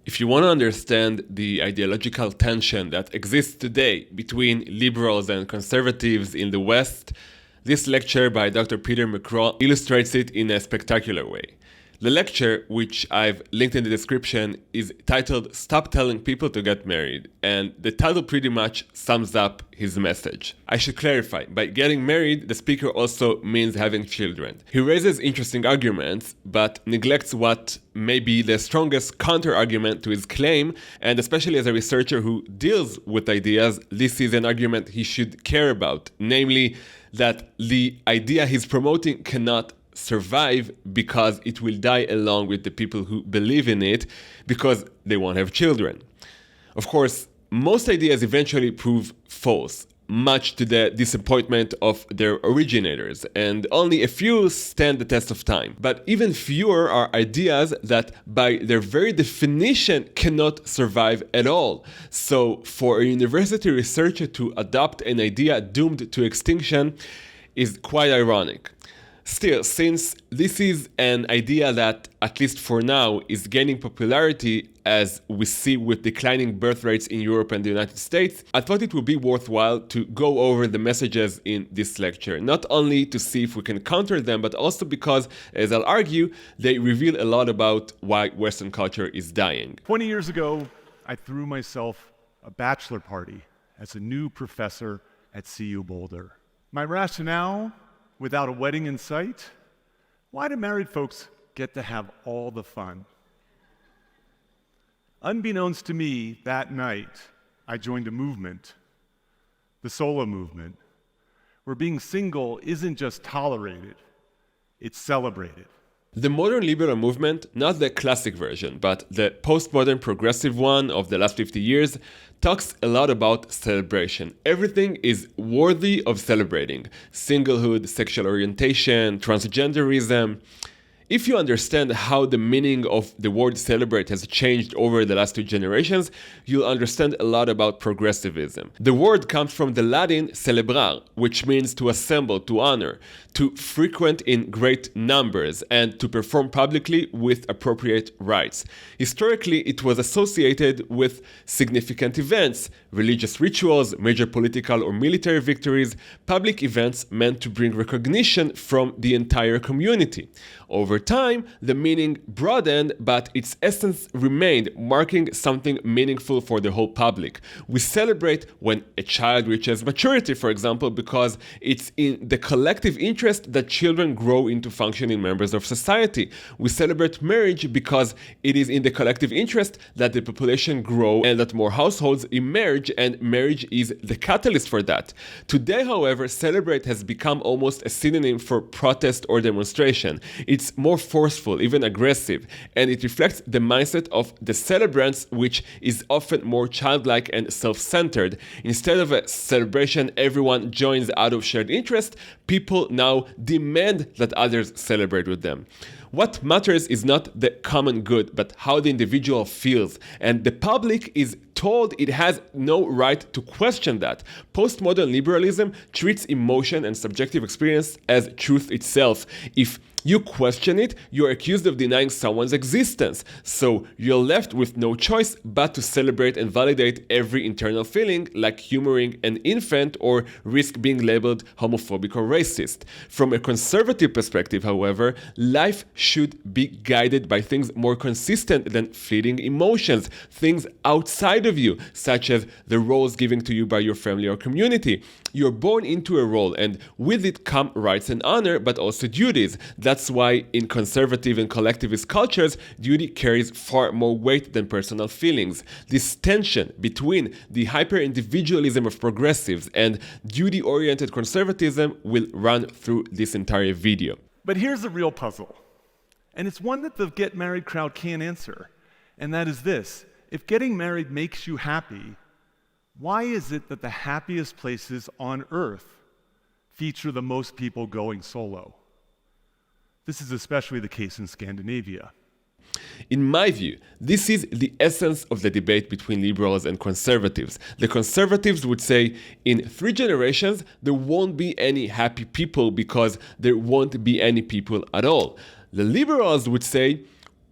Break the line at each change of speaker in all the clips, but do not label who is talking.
If you want to understand the ideological tension that exists today between liberals and conservatives in the West, this lecture by Dr. Peter McCraw illustrates it in a spectacular way. The lecture, which I've linked in the description, is titled "Stop Telling People to Get Married," and the title pretty much sums up his message. I should clarify, by getting married, the speaker also means having children. He raises interesting arguments, but neglects what may be the strongest counter-argument to his claim, and especially as a researcher who deals with ideas, this is an argument he should care about, namely that the idea he's promoting cannot survive because it will die along with the people who believe in it because they won't have children. Of course, most ideas eventually prove false, much to the disappointment of their originators, and only a few stand the test of time. But even fewer are ideas that by their very definition cannot survive at all. So for a university researcher to adopt an idea doomed to extinction is quite ironic. Still, since this is an idea that, at least for now, is gaining popularity as we see with declining birth rates in Europe and the United States, I thought it would be worthwhile to go over the messages in this lecture, not only to see if we can counter them, but also because, as I'll argue, they reveal a lot about why Western culture is dying.
20 years ago, I threw myself a bachelor party as a new professor at CU Boulder. My rationale: without a wedding in sight, why do married folks get to have all the fun? Unbeknownst to me, that night, I joined a movement, the solo movement, where being single isn't just tolerated, it's celebrated.
The modern liberal movement, not the classic version, but the postmodern progressive one of the last 50 years, talks a lot about celebration. Everything is worthy of celebrating. Singlehood, sexual orientation, transgenderism. If you understand how the meaning of the word celebrate has changed over the last two generations, you'll understand a lot about progressivism. The word comes from the Latin celebrar, which means to assemble, to honor, to frequent in great numbers, and to perform publicly with appropriate rites. Historically, it was associated with significant events, religious rituals, major political or military victories, public events meant to bring recognition from the entire community. Over time, the meaning broadened, but its essence remained, marking something meaningful for the whole public. We celebrate when a child reaches maturity, for example, because it's in the collective interest that children grow into functioning members of society. We celebrate marriage because it is in the collective interest that the population grow and that more households emerge, and marriage is the catalyst for that. Today, however, celebrate has become almost a synonym for protest or demonstration. It's more forceful, even aggressive, and it reflects the mindset of the celebrants, which is often more childlike and self-centered. Instead of a celebration everyone joins out of shared interest, people now demand that others celebrate with them. What matters is not the common good, but how the individual feels, and the public is told it has no right to question that. Postmodern liberalism treats emotion and subjective experience as truth itself. If you question it, you're accused of denying someone's existence. So you're left with no choice but to celebrate and validate every internal feeling, like humoring an infant or risk being labeled homophobic or racist. From a conservative perspective, however, life should be guided by things more consistent than fleeting emotions, things outside of you, such as the roles given to you by your family or community. You're born into a role, and with it come rights and honor, but also duties. That's why in conservative and collectivist cultures, duty carries far more weight than personal feelings. This tension between the hyper-individualism of progressives and duty-oriented conservatism will run through this entire video.
But here's the real puzzle, and it's one that the get married crowd can't answer, and that is this: if getting married makes you happy, why is it that the happiest places on earth feature the most people going solo? This is especially the case in Scandinavia.
In my view, this is the essence of the debate between liberals and conservatives. The conservatives would say, in 3 generations, there won't be any happy people because there won't be any people at all. The liberals would say,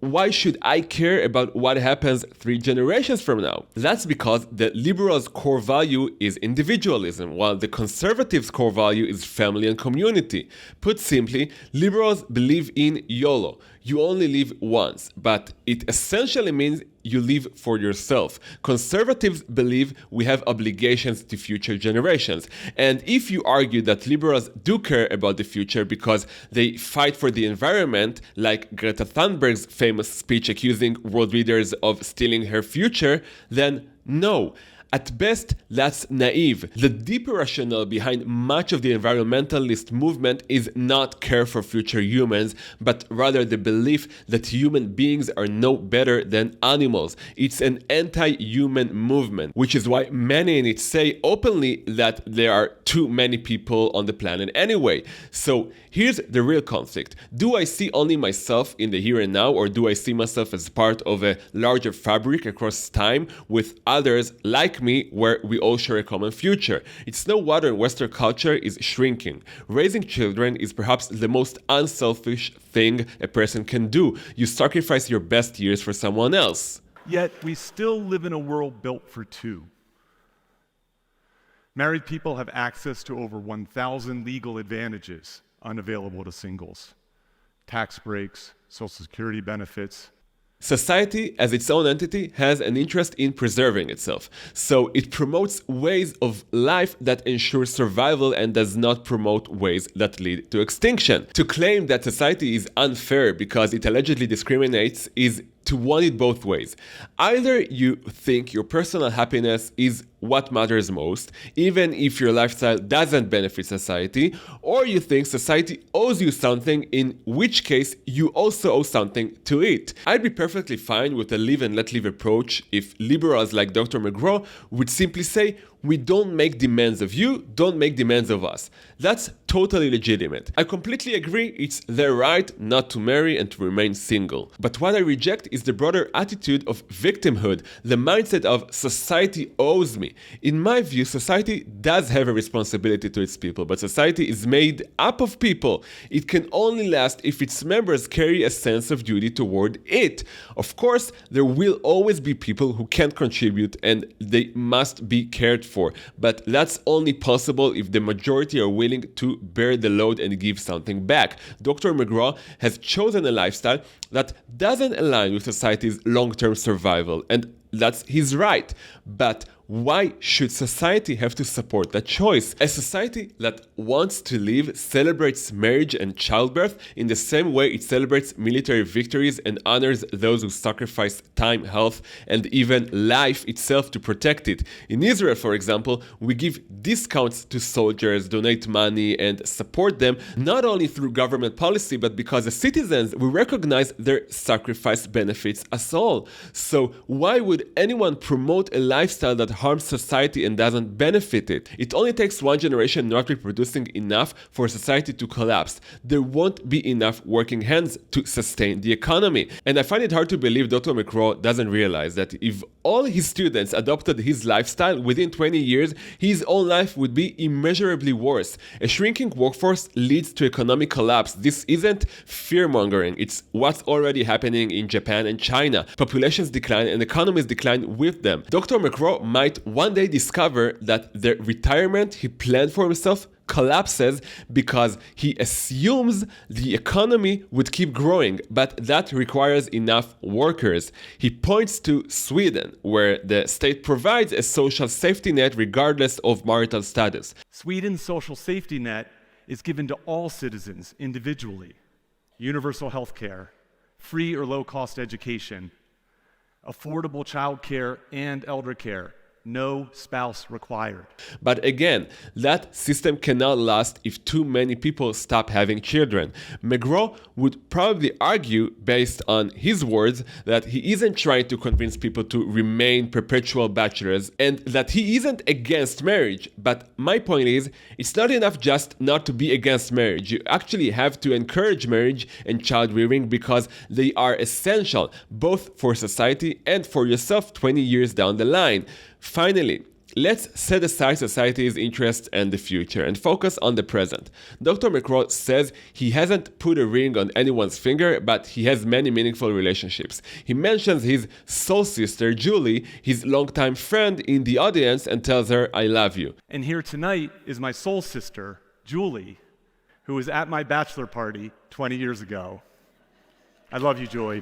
why should I care about what happens 3 generations from now? That's because the liberals' core value is individualism, while the conservatives' core value is family and community. Put simply, liberals believe in YOLO. You only live once, but it essentially means you live for yourself. Conservatives believe we have obligations to future generations. And if you argue that liberals do care about the future because they fight for the environment, like Greta Thunberg's famous speech accusing world leaders of stealing her future, then no. At best, that's naive. The deeper rationale behind much of the environmentalist movement is not care for future humans, but rather the belief that human beings are no better than animals. It's an anti-human movement, which is why many in it say openly that there are too many people on the planet anyway. So here's the real conflict. Do I see only myself in the here and now, or do I see myself as part of a larger fabric across time with others like me, where we all share a common future? It's no wonder Western culture is shrinking. Raising children is perhaps the most unselfish thing a person can do. You sacrifice your best years for someone else.
Yet we still live in a world built for two. Married people have access to over 1,000 legal advantages unavailable to singles. Tax breaks, Social Security benefits.
Society, as its own entity, has an interest in preserving itself. So it promotes ways of life that ensure survival and does not promote ways that lead to extinction. To claim that society is unfair because it allegedly discriminates is to want it both ways. Either you think your personal happiness is what matters most, even if your lifestyle doesn't benefit society, or you think society owes you something, in which case you also owe something to it. I'd be perfectly fine with a live and let live approach if liberals like Dr. McGraw would simply say, we don't make demands of you, don't make demands of us. That's totally legitimate. I completely agree it's their right not to marry and to remain single. But what I reject is the broader attitude of victimhood, the mindset of society owes me. In my view, society does have a responsibility to its people, but society is made up of people. It can only last if its members carry a sense of duty toward it. Of course, there will always be people who can't contribute and they must be cared for, but that's only possible if the majority are willing to bear the load and give something back. Dr. McGraw has chosen a lifestyle that doesn't align with society's long-term survival, and that's his right. But why should society have to support that choice? A society that wants to live celebrates marriage and childbirth in the same way it celebrates military victories and honors those who sacrifice time, health, and even life itself to protect it. In Israel, for example, we give discounts to soldiers, donate money, and support them not only through government policy, but because as citizens, we recognize their sacrifice benefits us all. So why would anyone promote a lifestyle that harms society and doesn't benefit it? It only takes one generation not reproducing enough for society to collapse. There won't be enough working hands to sustain the economy. And I find it hard to believe Dr. McGraw doesn't realize that if all his students adopted his lifestyle, within 20 years, his own life would be immeasurably worse. A shrinking workforce leads to economic collapse. This isn't fear-mongering. It's what's already happening in Japan and China. Populations decline and economies decline with them. Dr. McGraw might one day discover that the retirement he planned for himself collapses because he assumes the economy would keep growing, but that requires enough workers. He points to Sweden, where the state provides a social safety net regardless of marital status.
Sweden's social safety net is given to all citizens individually. Universal health care, free or low-cost education, affordable child care and elder care. No spouse required.
But again, that system cannot last if too many people stop having children. McGraw would probably argue, based on his words, that he isn't trying to convince people to remain perpetual bachelors and that he isn't against marriage. But my point is, it's not enough just not to be against marriage. You actually have to encourage marriage and child rearing because they are essential, both for society and for yourself 20 years down the line. Finally, let's set aside society's interests and the future and focus on the present. Dr. McGraw says he hasn't put a ring on anyone's finger, but he has many meaningful relationships. He mentions his soul sister, Julie, his longtime friend, in the audience and tells her, "I love you."
And here tonight is my soul sister, Julie, who was at my bachelor party 20 years ago. I love you, Julie.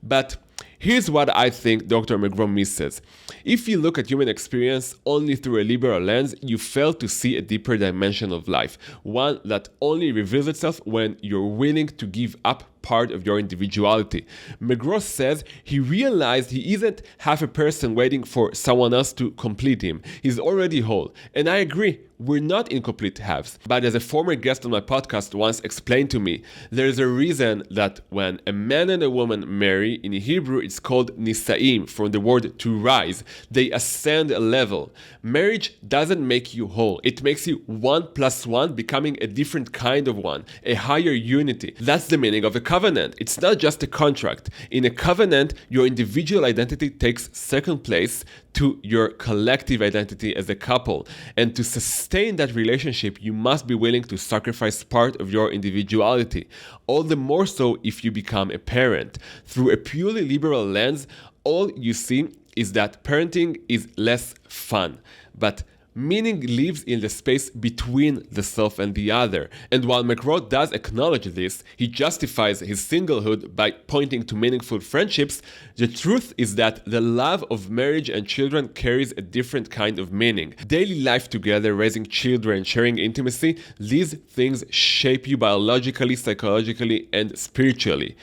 But here's what I think Dr. McGraw misses. If you look at human experience only through a liberal lens, you fail to see a deeper dimension of life, one that only reveals itself when you're willing to give up part of your individuality. McGraw says he realized he isn't half a person waiting for someone else to complete him. He's already whole. And I agree, we're not incomplete halves. But as a former guest on my podcast once explained to me, there's a reason that when a man and a woman marry, in Hebrew it's called nisaim, from the word to rise. They ascend a level. Marriage doesn't make you whole. It makes you 1 + 1 becoming a different kind of one, a higher unity. That's the meaning of a covenant. It's not just a contract. In a covenant, your individual identity takes second place to your collective identity as a couple. And to sustain that relationship, you must be willing to sacrifice part of your individuality. All the more so if you become a parent. Through a purely liberal lens, all you see is that parenting is less fun. But meaning lives in the space between the self and the other. And while McGraw does acknowledge this, he justifies his singlehood by pointing to meaningful friendships. The truth is that the love of marriage and children carries a different kind of meaning. Daily life together, raising children, sharing intimacy, these things shape you biologically, psychologically, and spiritually.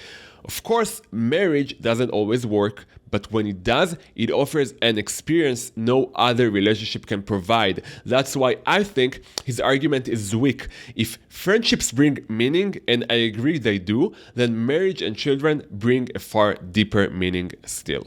Of course, marriage doesn't always work, but when it does, it offers an experience no other relationship can provide. That's why I think his argument is weak. If friendships bring meaning, and I agree they do, then marriage and children bring a far deeper meaning still.